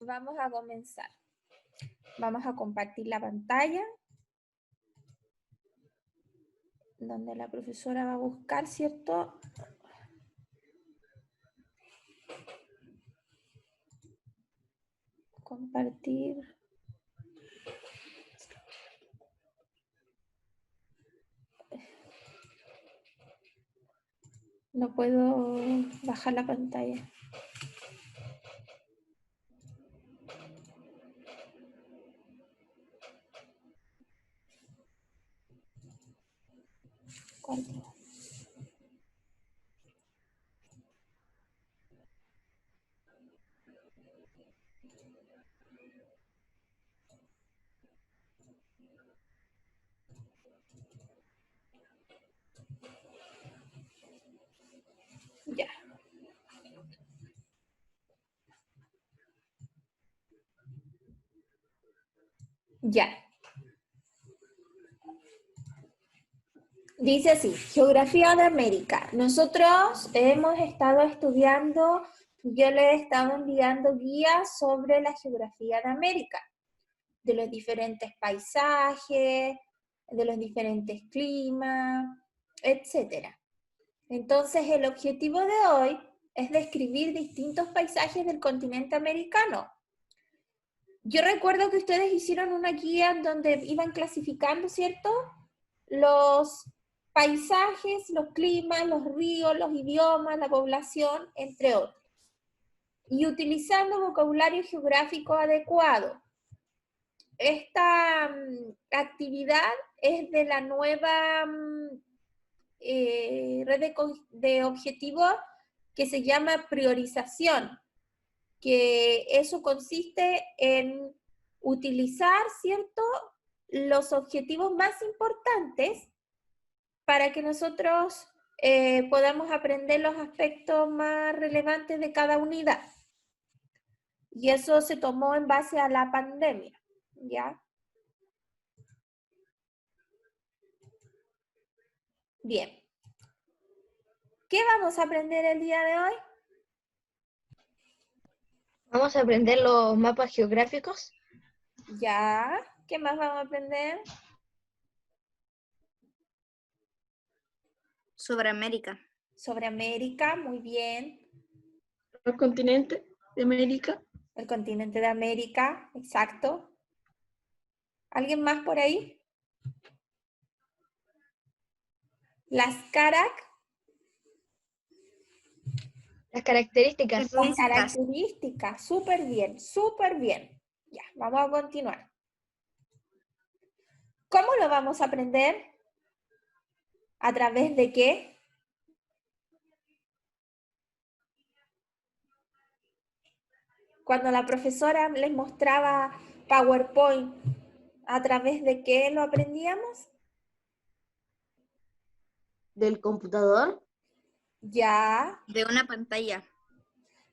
vamos a comenzar. Vamos a compartir la pantalla, donde la profesora va a buscar, ¿cierto? Compartir. No puedo bajar la pantalla. ¿Cuánto? Ya. Ya. Dice así, Geografía de América. Nosotros hemos estado estudiando, yo le he estado enviando guías sobre la geografía de América, de los diferentes paisajes, de los diferentes climas, etc. Entonces, el objetivo de hoy es describir distintos paisajes del continente americano. Yo recuerdo que ustedes hicieron una guía donde iban clasificando, ¿cierto? Los paisajes, los climas, los ríos, los idiomas, la población, entre otros. Y utilizando vocabulario geográfico adecuado. Esta actividad es de la nueva red de objetivos que se llama priorización, que eso consiste en utilizar, ¿cierto?, los objetivos más importantes para que nosotros podamos aprender los aspectos más relevantes de cada unidad. Y eso se tomó en base a la pandemia, ¿ya? Bien. ¿Qué vamos a aprender el día de hoy? Vamos a aprender los mapas geográficos. Ya. ¿Qué más vamos a aprender? Sobre América. Sobre América, muy bien. El continente de América. El continente de América, exacto. ¿Alguien más por ahí? Las características. Las características, súper bien, súper bien. Ya, vamos a continuar. ¿Cómo lo vamos a aprender? ¿A través de qué? Cuando la profesora les mostraba PowerPoint, ¿a través de qué lo aprendíamos? ¿Del computador? Ya. De una pantalla.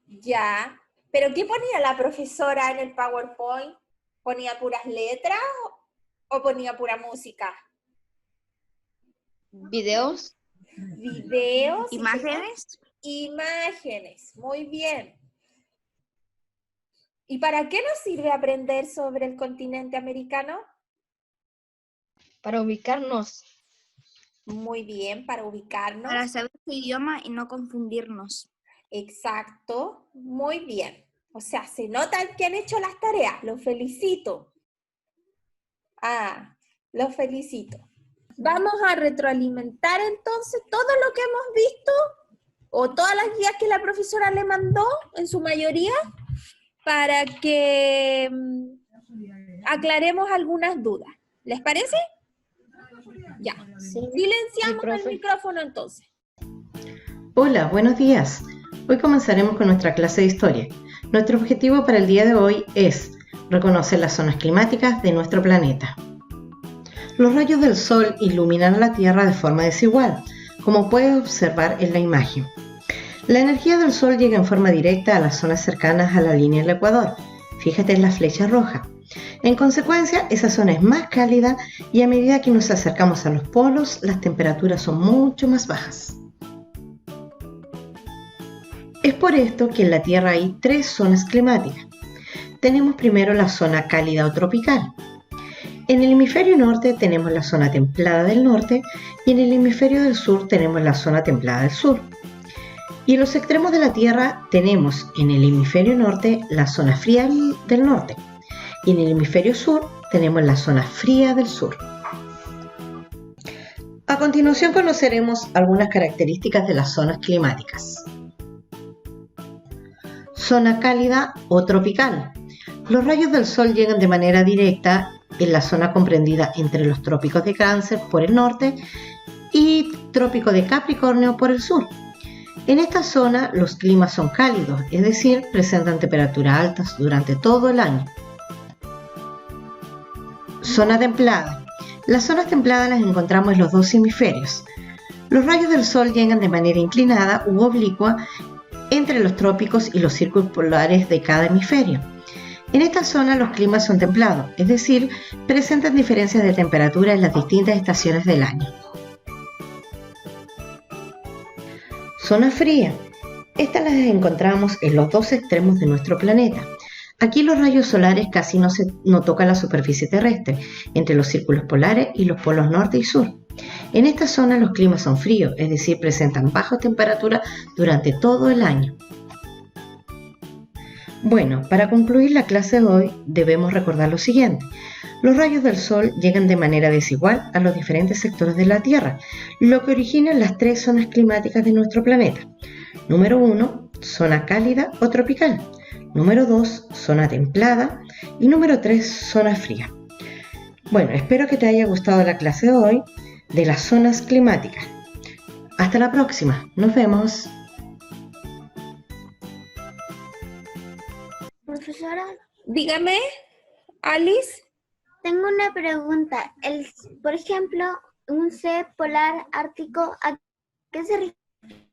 Ya. ¿Pero qué ponía la profesora en el PowerPoint? ¿Ponía puras letras o ponía pura música? Videos. Videos. Imágenes. Imágenes, muy bien. ¿Y para qué nos sirve aprender sobre el continente americano? Para ubicarnos. Muy bien, para ubicarnos. Para saber su idioma y no confundirnos. Exacto, muy bien. O sea, se nota que han hecho las tareas, los felicito. Los felicito. Vamos a retroalimentar entonces todo lo que hemos visto, o todas las guías que la profesora le mandó, en su mayoría, para que aclaremos algunas dudas. ¿Les parece? Ya. Sí. Silenciamos Sí, el micrófono entonces. Hola, buenos días. Hoy comenzaremos con nuestra clase de historia. Nuestro objetivo para el día de hoy es reconocer las zonas climáticas de nuestro planeta. Los rayos del sol iluminan a la Tierra de forma desigual, como puedes observar en la imagen. La energía del sol llega en forma directa a las zonas cercanas a la línea del Ecuador. Fíjate en la flecha roja. En consecuencia, esa zona es más cálida y a medida que nos acercamos a los polos, las temperaturas son mucho más bajas. Es por esto que en la Tierra hay 3 zonas climáticas. tenemos primero la zona cálida o tropical. En el hemisferio norte tenemos la zona templada del norte y en el hemisferio del sur tenemos la zona templada del sur. Y en los extremos de la Tierra tenemos en el hemisferio norte la zona fría del norte y en el hemisferio sur tenemos la zona fría del sur. A continuación conoceremos algunas características de las zonas climáticas. Zona cálida o tropical. Los rayos del sol llegan de manera directa en la zona comprendida entre los trópicos de Cáncer por el norte y trópico de Capricornio por el sur. En esta zona los climas son cálidos, es decir, presentan temperaturas altas durante todo el año. Zona templada. Las zonas templadas las encontramos en los dos hemisferios. Los rayos del sol llegan de manera inclinada u oblicua entre los trópicos y los círculos polares de cada hemisferio. En esta zona los climas son templados, es decir, presentan diferencias de temperatura en las distintas estaciones del año. Zona fría. Estas las encontramos en los dos extremos de nuestro planeta. Aquí los rayos solares casi no tocan la superficie terrestre, entre los círculos polares y los polos norte y sur. En esta zona los climas son fríos, es decir, presentan bajas temperaturas durante todo el año. Bueno, para concluir la clase de hoy debemos recordar lo siguiente. Los rayos del sol llegan de manera desigual a los diferentes sectores de la Tierra, lo que origina las tres zonas climáticas de nuestro planeta. Número 1, zona cálida o tropical. Número 2, zona templada. Y número 3, zona fría. Bueno, espero que te haya gustado la clase de hoy de las zonas climáticas. Hasta la próxima. Nos vemos. Profesora, Dígame, Alice. tengo una pregunta. Por ejemplo, un C polar ártico, ¿a qué se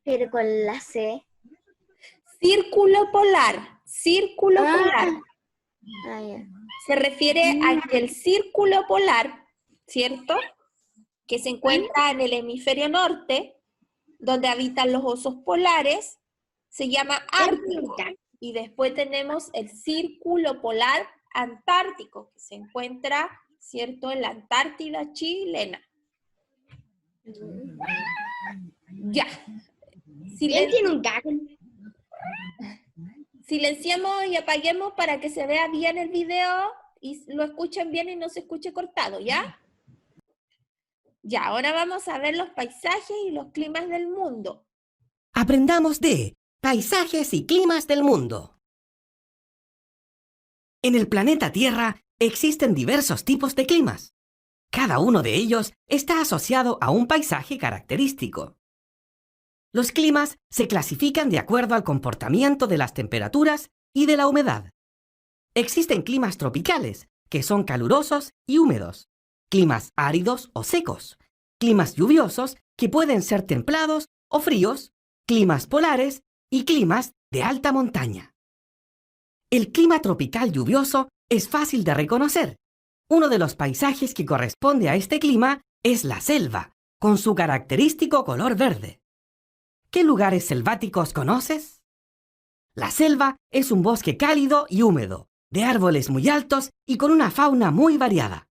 refiere con la C? Círculo polar. Círculo Ah. polar. Ya. Se refiere a que el círculo polar, ¿cierto? Que se encuentra en el hemisferio norte, donde habitan los osos polares, se llama Ártico. Y después tenemos el círculo polar antártico, que se encuentra, ¿cierto?, en la Antártida chilena. Ya. Silenciemos y apaguemos para que se vea bien el video y lo escuchen bien y no se escuche cortado, ¿ya? Ya, ahora vamos a ver los paisajes y los climas del mundo. Aprendamos de paisajes y climas del mundo. En el planeta Tierra existen diversos tipos de climas. Cada uno de ellos está asociado a un paisaje característico. Los climas se clasifican de acuerdo al comportamiento de las temperaturas y de la humedad. Existen climas tropicales, que son calurosos y húmedos, climas áridos o secos, climas lluviosos, que pueden ser templados o fríos, climas polares y climas de alta montaña. El clima tropical lluvioso es fácil de reconocer. Uno de los paisajes que corresponde a este clima es la selva, con su característico color verde. ¿Qué lugares selváticos conoces? La selva es un bosque cálido y húmedo, de árboles muy altos y con una fauna muy variada.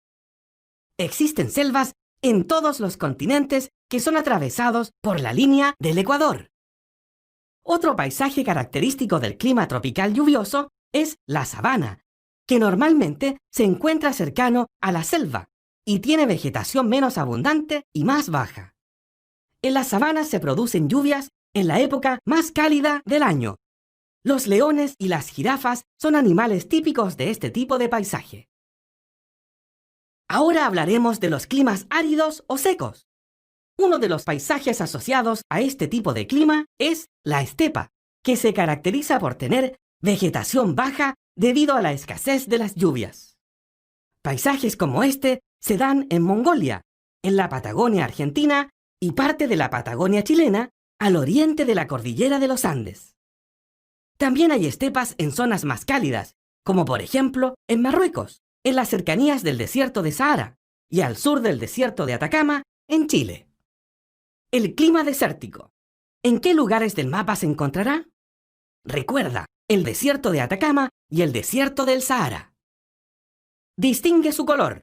Existen selvas en todos los continentes que son atravesados por la línea del Ecuador. Otro paisaje característico del clima tropical lluvioso es la sabana, que normalmente se encuentra cercano a la selva y tiene vegetación menos abundante y más baja. En las sabanas se producen lluvias en la época más cálida del año. Los leones y las jirafas son animales típicos de este tipo de paisaje. Ahora hablaremos de los climas áridos o secos. Uno de los paisajes asociados a este tipo de clima es la estepa, que se caracteriza por tener vegetación baja debido a la escasez de las lluvias. Paisajes como este se dan en Mongolia, en la Patagonia argentina y parte de la Patagonia chilena, al oriente de la cordillera de los Andes. También hay estepas en zonas más cálidas, como por ejemplo en Marruecos, en las cercanías del desierto de Sahara, y al sur del desierto de Atacama, en Chile. El clima desértico. ¿En qué lugares del mapa se encontrará? Recuerda, el desierto de Atacama y el desierto del Sahara. Distingue su color.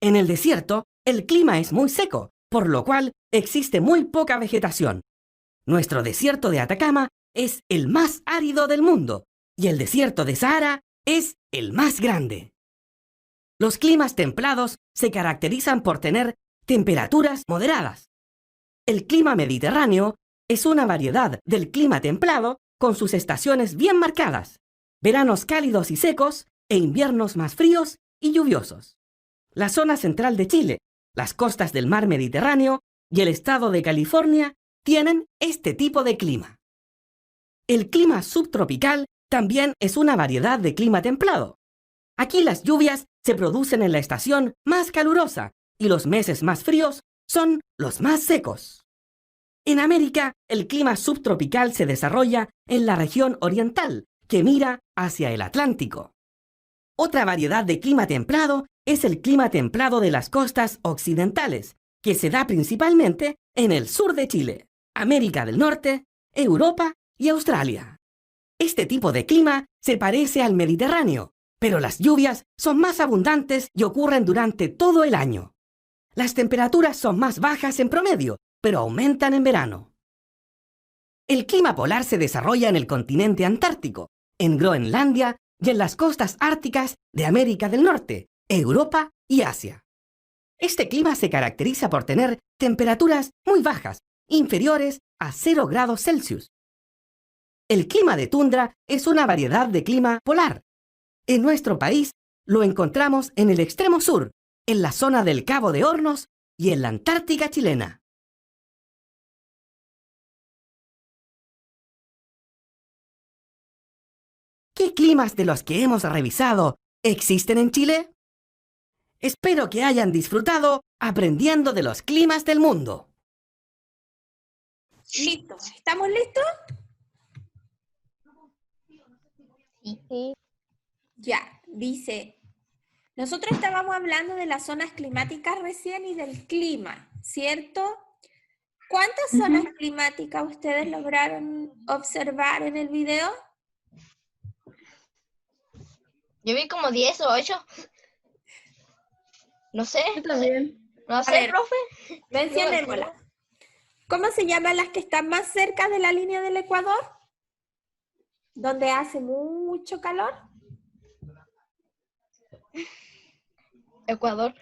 En el desierto, el clima es muy seco, por lo cual existe muy poca vegetación. Nuestro desierto de Atacama es el más árido del mundo y el desierto de Sahara es el más grande. Los climas templados se caracterizan por tener temperaturas moderadas. El clima mediterráneo es una variedad del clima templado con sus estaciones bien marcadas, veranos cálidos y secos e inviernos más fríos y lluviosos. La zona central de Chile, las costas del mar Mediterráneo y el estado de California tienen este tipo de clima. El clima subtropical también es una variedad de clima templado. Aquí las lluvias se producen en la estación más calurosa y los meses más fríos son los más secos. En América, el clima subtropical se desarrolla en la región oriental, que mira hacia el Atlántico. Otra variedad de clima templado es el clima templado de las costas occidentales, que se da principalmente en el sur de Chile, América del Norte, Europa y Australia. Este tipo de clima se parece al Mediterráneo, pero las lluvias son más abundantes y ocurren durante todo el año. Las temperaturas son más bajas en promedio, pero aumentan en verano. El clima polar se desarrolla en el continente antártico, en Groenlandia y en las costas árticas de América del Norte, Europa y Asia. Este clima se caracteriza por tener temperaturas muy bajas, inferiores a 0 grados Celsius. El clima de tundra es una variedad de clima polar. En nuestro país lo encontramos en el extremo sur, en la zona del Cabo de Hornos y en la Antártica chilena. ¿Qué climas de los que hemos revisado existen en Chile? Espero que hayan disfrutado aprendiendo de los climas del mundo. Listo. ¿Estamos listos? Sí. Ya, dice, nosotros estábamos hablando de las zonas climáticas recién y del clima, ¿cierto? ¿Cuántas zonas climáticas ustedes lograron observar en el video? Yo vi como 10 o 8. No sé. Yo también. No A sé, ver. profe. Mencionémoslas. ¿Cómo se llaman las que están más cerca de la línea del Ecuador? ¿Donde hace mucho calor? Ecuador.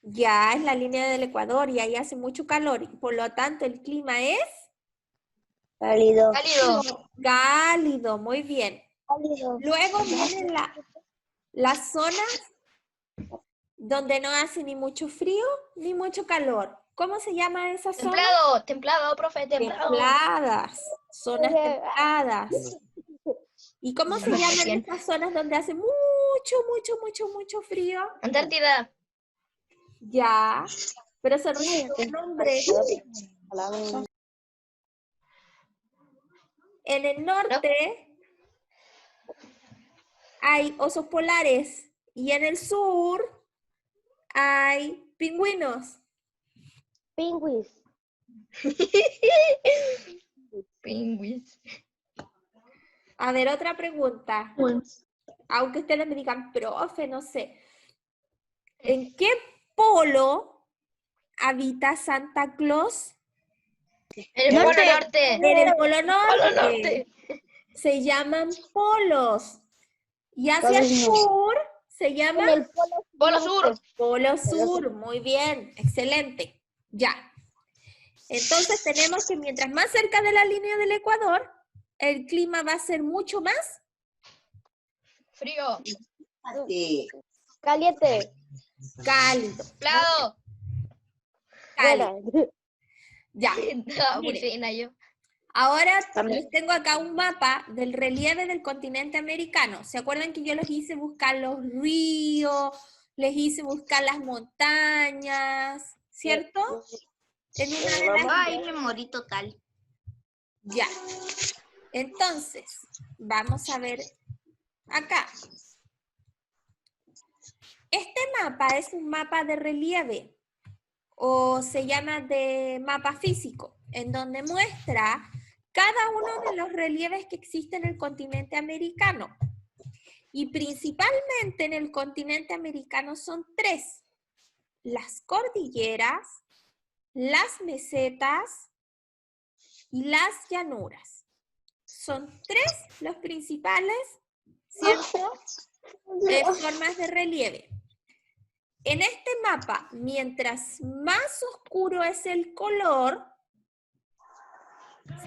Ya es la línea del Ecuador y ahí hace mucho calor. Y por lo tanto, el clima es Cálido. Cálido. cálido. Muy bien. Cálido. Luego vienen las zonas donde no hace ni mucho frío ni mucho calor. ¿Cómo se llama esa zona? Templado, templado, profe, templado. Templadas. Zonas templadas. ¿Y cómo se llaman Bien. esas zonas donde hace mucho, mucho, mucho, mucho frío? Antártida. Ya, pero se refiere a un nombre. En el norte hay osos polares y en el sur hay pingüinos. Pingüis. Pingüis. A ver, otra pregunta. Aunque ustedes me digan, profe, no sé. ¿En qué polo habita Santa Claus? El Polo Norte. En el Polo Polo Norte. Norte. Se llaman polos. Y hacia el sur se llama Polo Sur. Polo Sur. Muy bien, excelente. Ya. Entonces tenemos que mientras más cerca de la línea del Ecuador, el clima va a ser mucho más Frío. Caliente. cálido. Templado. Cálido. Ya. Estaba muy Mire. fina yo. Ahora les tengo acá un mapa del relieve del continente americano. ¿Se acuerdan que yo les hice buscar los ríos, les hice buscar las montañas, ¿cierto? En una de las... Ay, me morí total. Ya. Entonces, vamos a ver acá. Este mapa es un mapa de relieve o se llama de mapa físico, en donde muestra cada uno de los relieves que existen en el continente americano. Y principalmente en el continente americano son 3. Las cordilleras, las mesetas y las llanuras. Son 3 los principales, ¿cierto? Formas de relieve. En este mapa, mientras más oscuro es el color,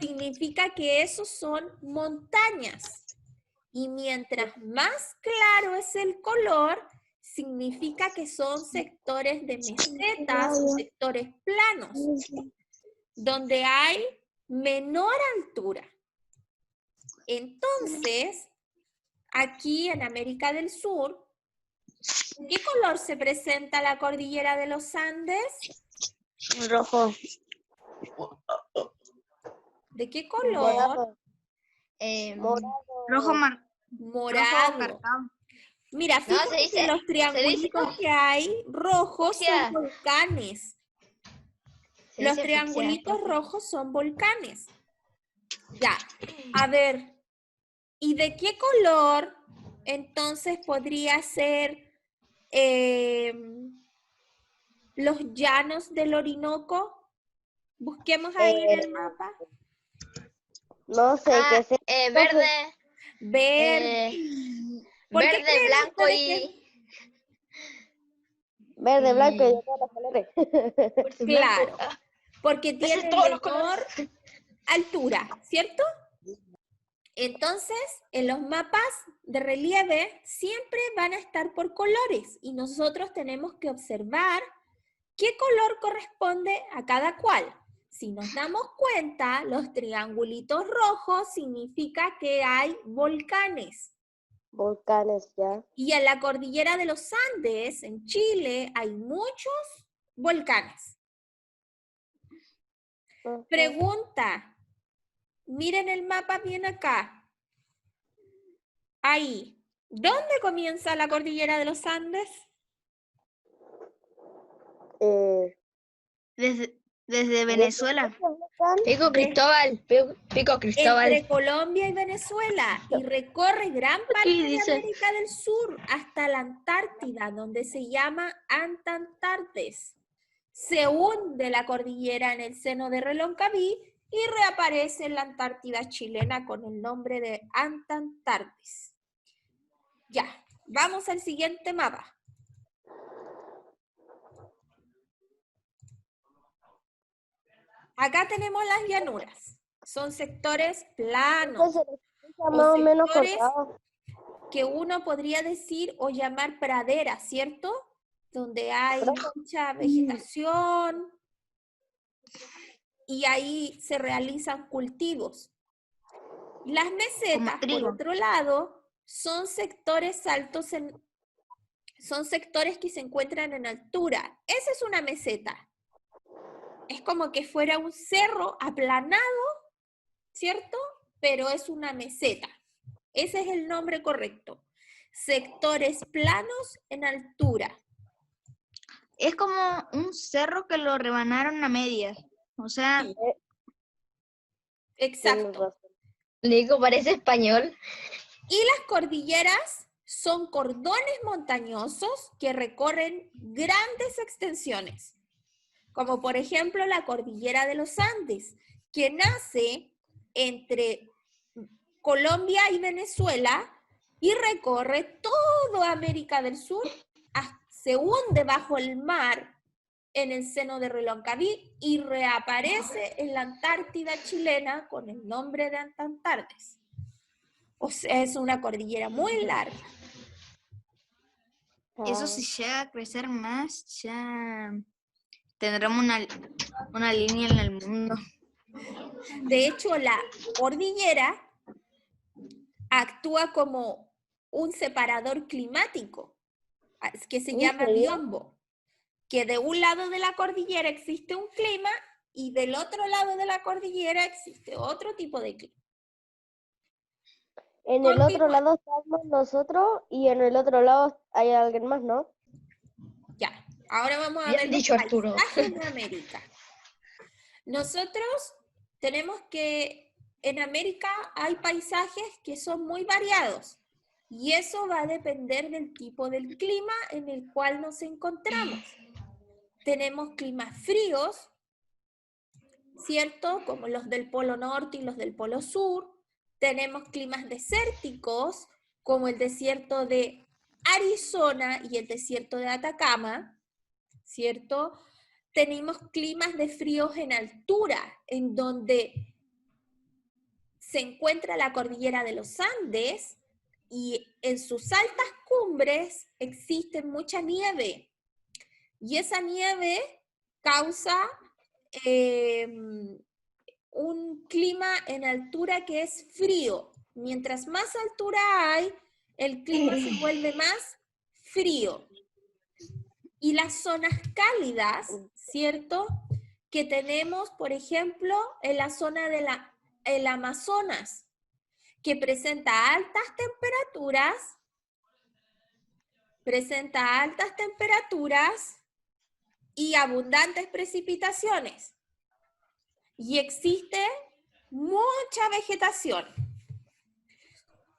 significa que esos son montañas. Y mientras más claro es el color, significa que son sectores de mesetas o sectores planos, donde hay menor altura. Entonces, aquí en América del Sur, ¿de qué color se presenta la cordillera de los Andes? Rojo. ¿De qué color? Rojo Morado. marcado. Mira, No, fíjate se dice- que los triangulitos que hay rojos Fucsia. son volcanes. Se Los dice triangulitos fucsia. rojos son volcanes. Ya, a ver, ¿y de qué color entonces podría ser los llanos del Orinoco? Busquemos ahí en el mapa. No sé Ah, qué sé. verde, Verde. ¿Por qué verde, creen blanco ustedes y... Verde, y- blanco y de todos los colores. Claro, blanco. porque Ese tiene todos los menor altura, ¿cierto? Entonces, en los mapas de relieve siempre van a estar por colores y nosotros tenemos que observar qué color corresponde a cada cual. Si nos damos cuenta, los triangulitos rojos significa que hay volcanes. Volcanes, ya. Y en la cordillera de los Andes, en Chile, hay muchos volcanes. Ujú. Pregunta, miren el mapa bien acá. Ahí, ¿dónde comienza la cordillera de los Andes? Desde Venezuela. Pico Cristóbal, Pico Cristóbal. Entre Colombia y Venezuela y recorre gran parte de dice. América del Sur hasta la Antártida, donde se llama Antantartes. Se hunde la cordillera en el seno de Reloncaví y reaparece en la Antártida chilena con el nombre de Antantartes. Ya, vamos al siguiente mapa. Acá tenemos las llanuras. Son sectores planos. Entonces, está más o menos sectores cortado. que uno podría decir o llamar pradera, ¿cierto? Donde hay mucha vegetación y ahí se realizan cultivos. Las mesetas, por trigo. otro lado, son sectores altos son sectores que se encuentran en altura. Esa es una meseta. Es como que fuera un cerro aplanado, ¿cierto? Pero es una meseta. Ese es el nombre correcto. Sectores planos en altura. Es como un cerro que lo rebanaron a medias. O sea, Tienes Exacto. razón. Nico parece español. Y las cordilleras son cordones montañosos que recorren grandes extensiones, como por ejemplo la cordillera de los Andes, que nace entre Colombia y Venezuela y recorre toda América del Sur, se hunde bajo el mar en el seno de Reloncaví y reaparece en la Antártida chilena con el nombre de Antantartes. O sea, es una cordillera muy larga. eso si llega a crecer más, ya tendremos una línea en el mundo. De hecho, la cordillera actúa como un separador climático, que se llama biombo, que de un lado de la cordillera existe un clima y del otro lado de la cordillera existe otro tipo de clima. En el otro lado estamos nosotros y en el otro lado hay alguien más, ¿no? Ya, ahora vamos a Bien ver los dicho, Arturo. paisajes de América. Nosotros tenemos que en América hay paisajes que son muy variados y eso va a depender del tipo del clima en el cual nos encontramos. Tenemos climas fríos, ¿cierto? Como los del Polo Norte y los del Polo Sur. Tenemos climas desérticos, como el desierto de Arizona y el desierto de Atacama, ¿cierto? Tenemos climas de fríos en altura, en donde se encuentra la cordillera de los Andes y en sus altas cumbres existe mucha nieve. Y esa nieve causa un clima en altura que es frío. Mientras más altura hay, el clima se vuelve más frío. Y las zonas cálidas, ¿cierto? Que tenemos, por ejemplo, en la zona de el Amazonas, que presenta altas temperaturas y abundantes precipitaciones. Y existe mucha vegetación.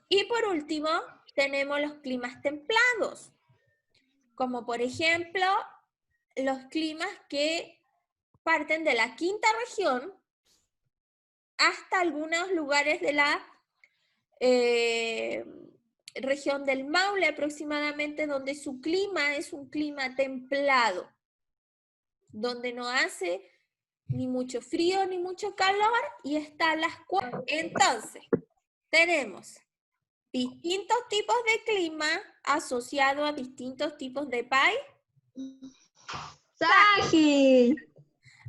Y por último, tenemos los climas templados, como por ejemplo, los climas que parten de la quinta región hasta algunos lugares de la región del Maule aproximadamente, donde su clima es un clima templado, donde no hace ni mucho frío ni mucho calor y están las cuatro. Entonces, tenemos distintos tipos de clima asociados a distintos tipos de país. ¡Saji!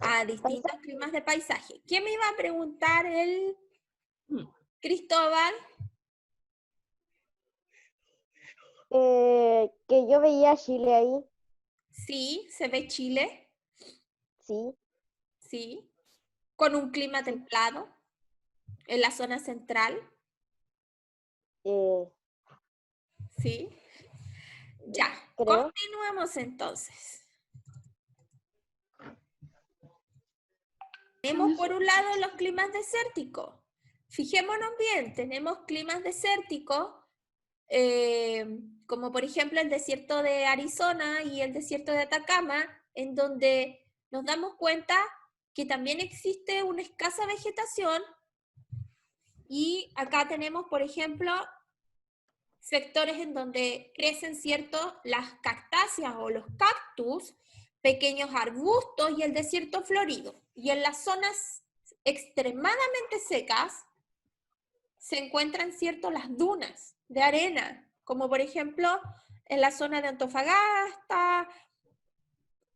A distintos climas de paisaje. ¿Quién me iba a preguntar el Cristóbal? Que yo veía Chile ahí, Sí, se ve Chile, sí. sí, con un clima templado en la zona central, sí. Ya, Creo. continuamos entonces. Tenemos por un lado los climas desérticos. Fijémonos bien, tenemos climas desérticos, como por ejemplo el desierto de Arizona y el desierto de Atacama, en donde nos damos cuenta que también existe una escasa vegetación. Y acá tenemos, por ejemplo, sectores en donde crecen, ¿cierto?, las cactáceas o los cactus, pequeños arbustos y el desierto florido. Y en las zonas extremadamente secas se encuentran, ¿cierto?, las dunas de arena, como por ejemplo en la zona de Antofagasta.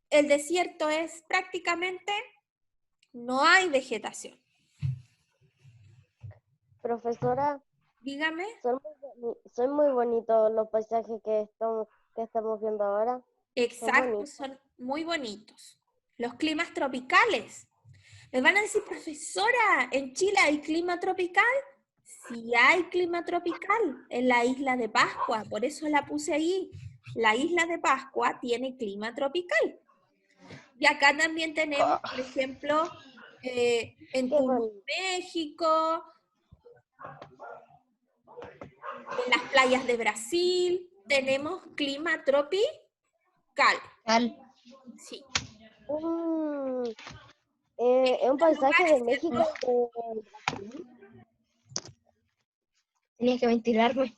El desierto es prácticamente, no hay vegetación. Profesora, Dígame. son muy bonitos los paisajes que estamos viendo ahora. Exacto, son muy bonitos. Los climas tropicales. Me van a decir, profesora, ¿en Chile hay clima tropical? Sí hay clima tropical en la isla de Pascua, por eso la puse ahí. La isla de Pascua tiene clima tropical. Y acá también tenemos, por ejemplo, en Tulum, México, en las playas de Brasil, tenemos clima tropical. Sí. Es un paisaje de México. Tenías que ventilarme.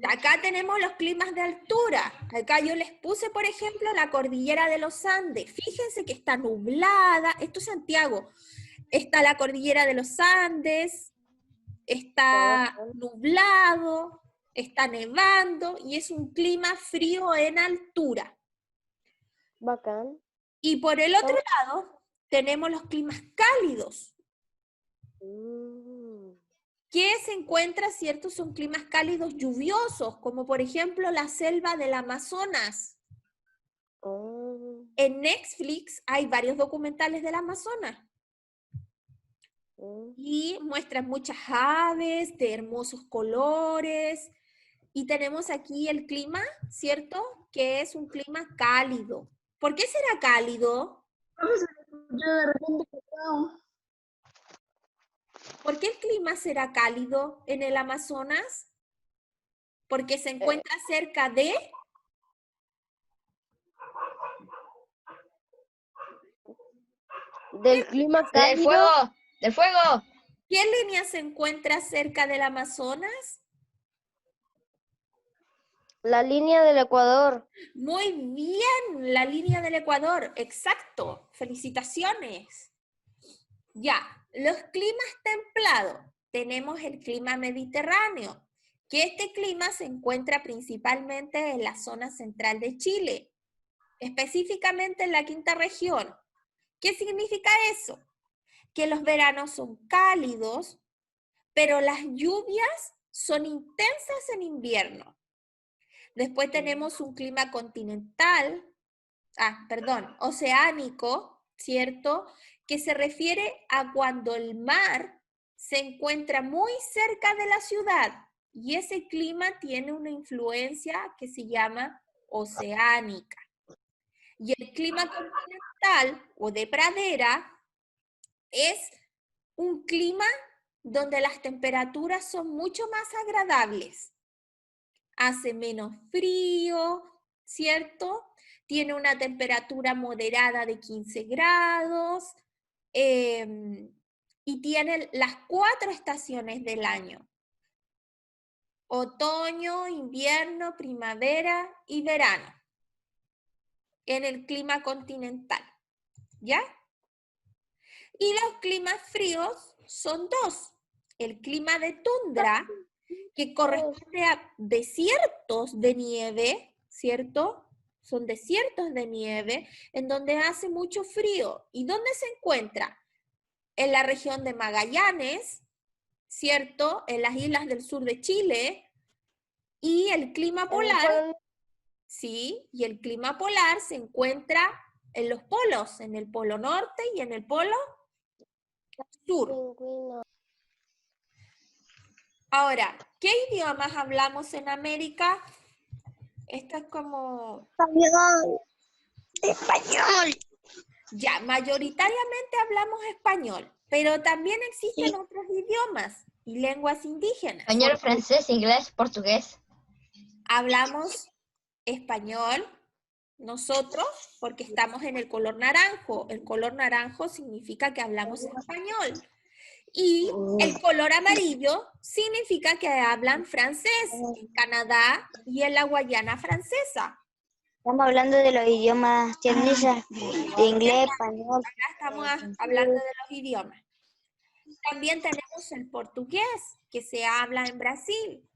Acá tenemos los climas de altura. Acá yo les puse, por ejemplo, la cordillera de los Andes. Fíjense que está nublada. Esto es Santiago. Está la cordillera de los Andes. Está nublado. Está nevando. Y es un clima frío en altura. Bacán. Y por el otro lado, tenemos los climas cálidos. ¿Qué se encuentra, cierto? Son climas cálidos lluviosos, como por ejemplo la selva del Amazonas. En Netflix hay varios documentales del Amazonas. Y muestran muchas aves de hermosos colores. Y tenemos aquí el clima, ¿cierto? Que es un clima cálido. ¿Por qué será cálido? Yo de repente ¿Por qué el clima será cálido en el Amazonas? Porque se encuentra cerca de... Del clima Del cálido. fuego. Del fuego. ¿Qué línea se encuentra cerca del Amazonas? La línea del Ecuador. Muy bien, la línea del Ecuador, exacto. Felicitaciones. Ya, los climas templados. Tenemos el clima mediterráneo, que este clima se encuentra principalmente en la zona central de Chile, específicamente en la quinta región. ¿Qué significa eso? Que los veranos son cálidos, pero las lluvias son intensas en invierno. Después tenemos un clima continental, oceánico, ¿cierto? Que se refiere a cuando el mar se encuentra muy cerca de la ciudad y ese clima tiene una influencia que se llama oceánica. Y el clima continental o de pradera es un clima donde las temperaturas son mucho más agradables. Hace menos frío, ¿cierto? Tiene una temperatura moderada de 15 grados y tiene las 4 estaciones del año. Otoño, invierno, primavera y verano. En el clima continental, ¿ya? Y los climas fríos son 2. El clima de tundra, que corresponde a desiertos de nieve, ¿cierto? Son desiertos de nieve en donde hace mucho frío. ¿Y dónde se encuentra? En la región de Magallanes, ¿cierto? En las islas del sur de Chile. Y el clima polar, sí, y el clima polar se encuentra en los polos, en el polo norte y en el polo sur. Ahora, ¿qué idiomas hablamos en América? Esto es como... Español. Ya, mayoritariamente hablamos español, pero también existen otros idiomas y lenguas indígenas. Español, francés, inglés, portugués. Hablamos español nosotros porque estamos en el color naranjo. El color naranjo significa que hablamos español. Y el color amarillo significa que hablan francés en Canadá y en la Guayana francesa. Estamos hablando de los idiomas tiernistas, de inglés, español. Acá estamos hablando de los idiomas. También tenemos el portugués, que se habla en Brasil.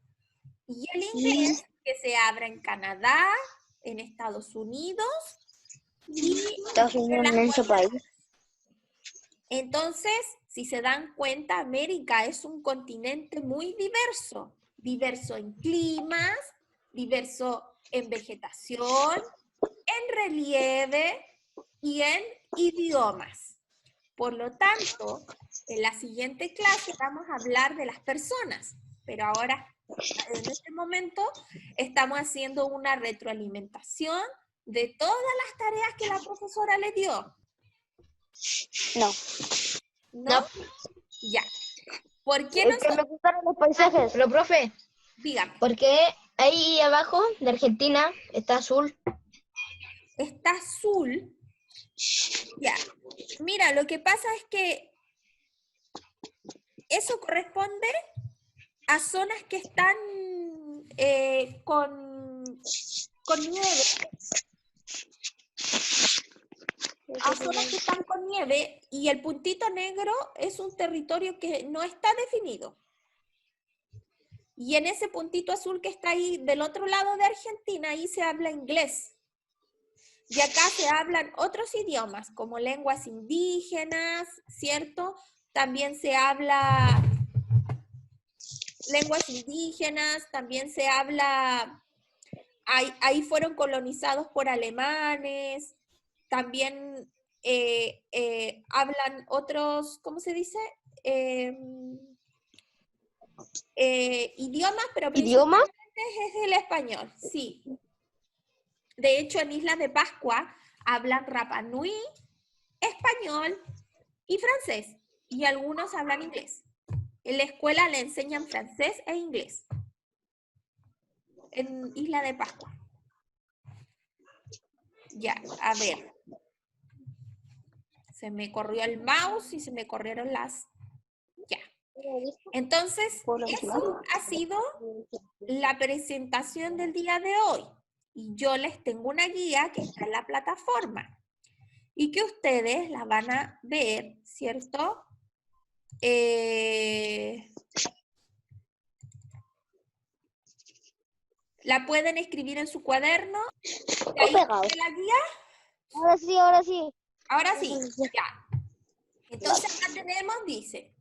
Y el inglés, que se habla en Canadá, en Estados Unidos. Estados Unidos es un inmenso país. Entonces, si se dan cuenta, América es un continente muy diverso. Diverso en climas, diverso en vegetación, en relieve y en idiomas. Por lo tanto, en la siguiente clase vamos a hablar de las personas, pero ahora, en este momento, estamos haciendo una retroalimentación de todas las tareas que la profesora le dio. No. ¿No? Ya. ¿Por qué no? Que me gustaron los paisajes. Pero, profe, Dígame. ¿por qué ahí abajo de Argentina está azul? Está azul. Ya. Mira, lo que pasa es que eso corresponde a zonas que están con nieve. A zonas que están con nieve y el puntito negro es un territorio que no está definido. Y en ese puntito azul que está ahí del otro lado de Argentina, ahí se habla inglés. Y acá se hablan otros idiomas, como lenguas indígenas, ¿cierto? También se habla lenguas indígenas, también se habla, ahí fueron colonizados por alemanes, también hablan otros, ¿cómo se dice? Idiomas, pero ¿Idiomas? principalmente es el español, sí. De hecho, en Islas de Pascua hablan Rapa Nui, español y francés, y algunos hablan inglés. En la escuela le enseñan francés e inglés. En Isla de Pascua. Ya, a ver. Se me corrió el mouse y se me corrieron las... Ya. Entonces, eso ha sido la presentación del día de hoy. Y yo les tengo una guía que está en la plataforma. Y que ustedes la van a ver, ¿cierto? La pueden escribir en su cuaderno. ¿Ahí pegado. está la guía? Ahora sí, ahora sí. Ahora sí, ya. Entonces acá tenemos, dice,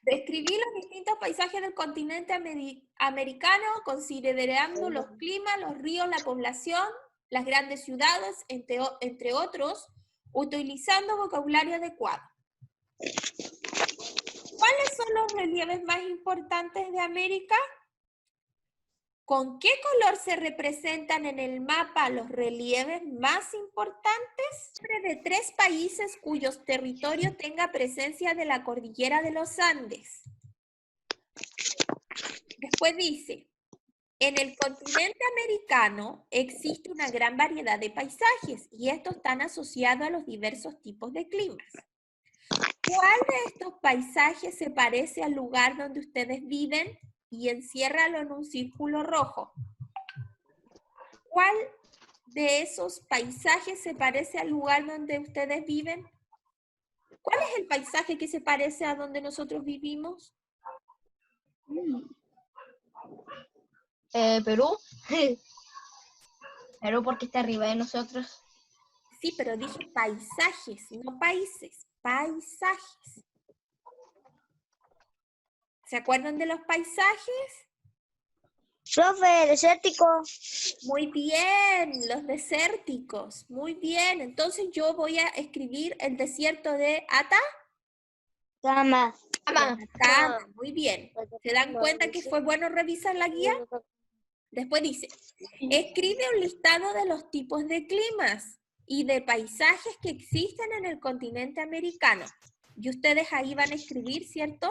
describir los distintos paisajes del continente americano, considerando los climas, los ríos, la población, las grandes ciudades, entre otros, utilizando vocabulario adecuado. ¿Cuáles son los relieves más importantes de América? ¿Con qué color se representan en el mapa los relieves más importantes? De 3 países cuyos territorios tenga presencia de la cordillera de los Andes. Después dice, en el continente americano existe una gran variedad de paisajes y estos están asociados a los diversos tipos de climas. ¿Cuál de estos paisajes se parece al lugar donde ustedes viven? Y enciérralo en un círculo rojo. ¿Cuál de esos paisajes se parece al lugar donde ustedes viven? ¿Cuál es el paisaje que se parece a donde nosotros vivimos? Perú. Perú porque está arriba de nosotros. Sí, pero dije paisajes, no países. Paisajes. ¿Se acuerdan de los paisajes? Profe, desértico. Muy bien, los desérticos. Muy bien. Entonces yo voy a escribir el desierto de Cama. Atacama. Muy bien. ¿Se dan cuenta que fue bueno revisar la guía? Después dice, escribe un listado de los tipos de climas y de paisajes que existen en el continente americano. Y ustedes ahí van a escribir, ¿cierto?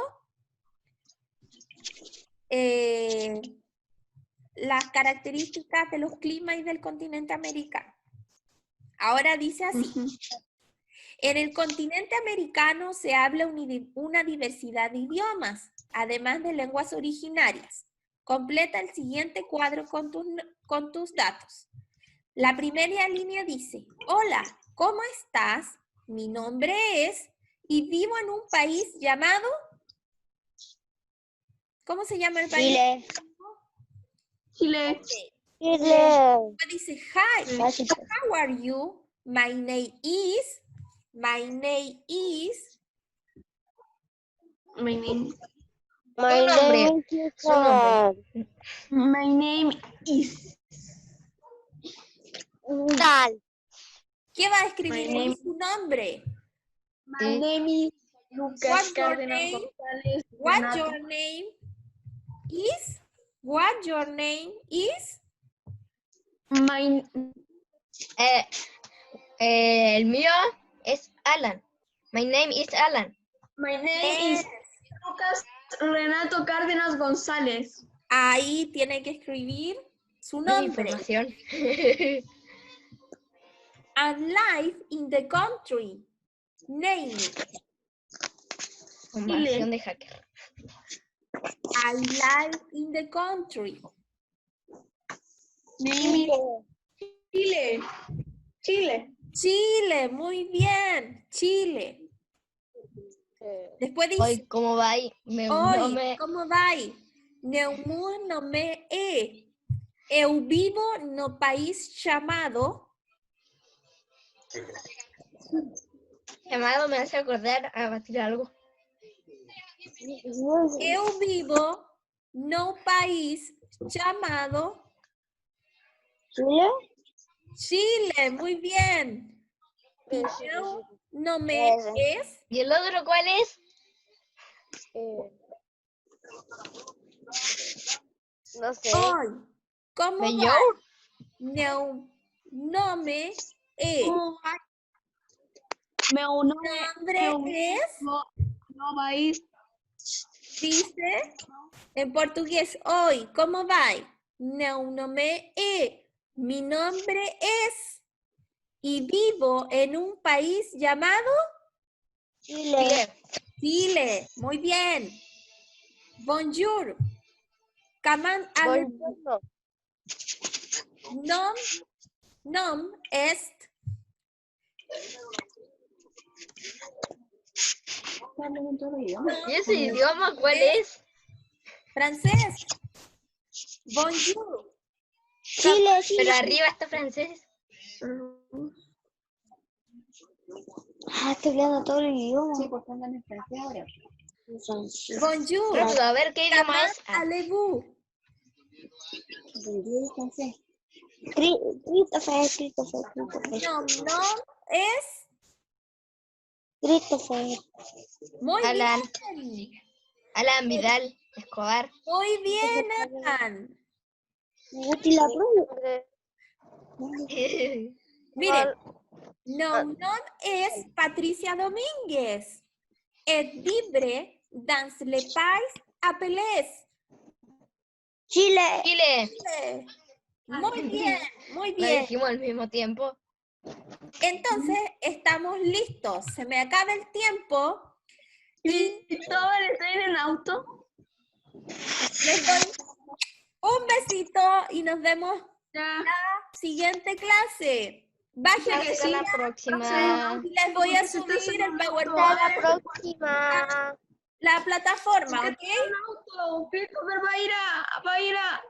Las características de los climas y del continente americano. Ahora dice así. En el continente americano se habla una diversidad de idiomas, además de lenguas originarias. Completa el siguiente cuadro con tus datos. La primera línea dice, hola, ¿cómo estás? Mi nombre es, y vivo en un país llamado... ¿Cómo se llama el país? Chile. Chile. Chile. Después dice, hi, how are you? My name is... My name is. Tal. ¿Qué va a escribir My en name- su nombre? My name is Lucas What's your Cárdenas name? González. What Renato. your name is? What your name is? El mío es Alan. My name is Alan. My name is Lucas Renato Cárdenas González. Ahí tiene que escribir su No hay nombre. información. And live in the country. Name it. Información de hacker. I live in the country. Name is Chile. Chile. Chile, muy bien. Chile. Después dice, Hoy, ¿cómo va ahí? hoy, ¿cómo va aí? Meu nome é. Eu vivo no país chamado. Llamado me hace acordar a batir algo. Eu vivo no país chamado. Chile. Chile, muy bien. Y meu nome es. ¿Y el otro cuál es? No sé. Hoy. ¿Cómo va? Señor. Meu nome é. Meu nome Nombre es. no país Dice en portugués, hoy, ¿cómo va? Não nome é. Mi nombre es. Y vivo en un país llamado Chile. Chile. Muy bien. Bonjour. Comment allez-vous? Buongiorno. Nom est. ¿Y ese idioma cuál es? Francés. Bonjour. Chile, Pero arriba está francés. Ah, estoy hablando todo el idioma. Bonjour. Rápido, a ver qué idioma Comment es. Ah, allez-vous? Christopher. Nom es. Christopher. Muy Alan. bien. Alan Vidal Escobar. Muy bien, Alan. Guti la Miren, nom es Patricia Domínguez. Et vivre dans le pays appelés. Chile. Chile. Muy bien, muy Lo bien. dijimos al mismo tiempo. Entonces, estamos listos. Se me acaba el tiempo y Cristóbal, ¿está en el auto? les doy un besito y nos vemos Ya. en la siguiente clase. Vayan que Hasta sí. la próxima. y les voy a subir el Hasta PowerPoint la próxima. la plataforma, ¿ok? Auto. Christopher va a ir a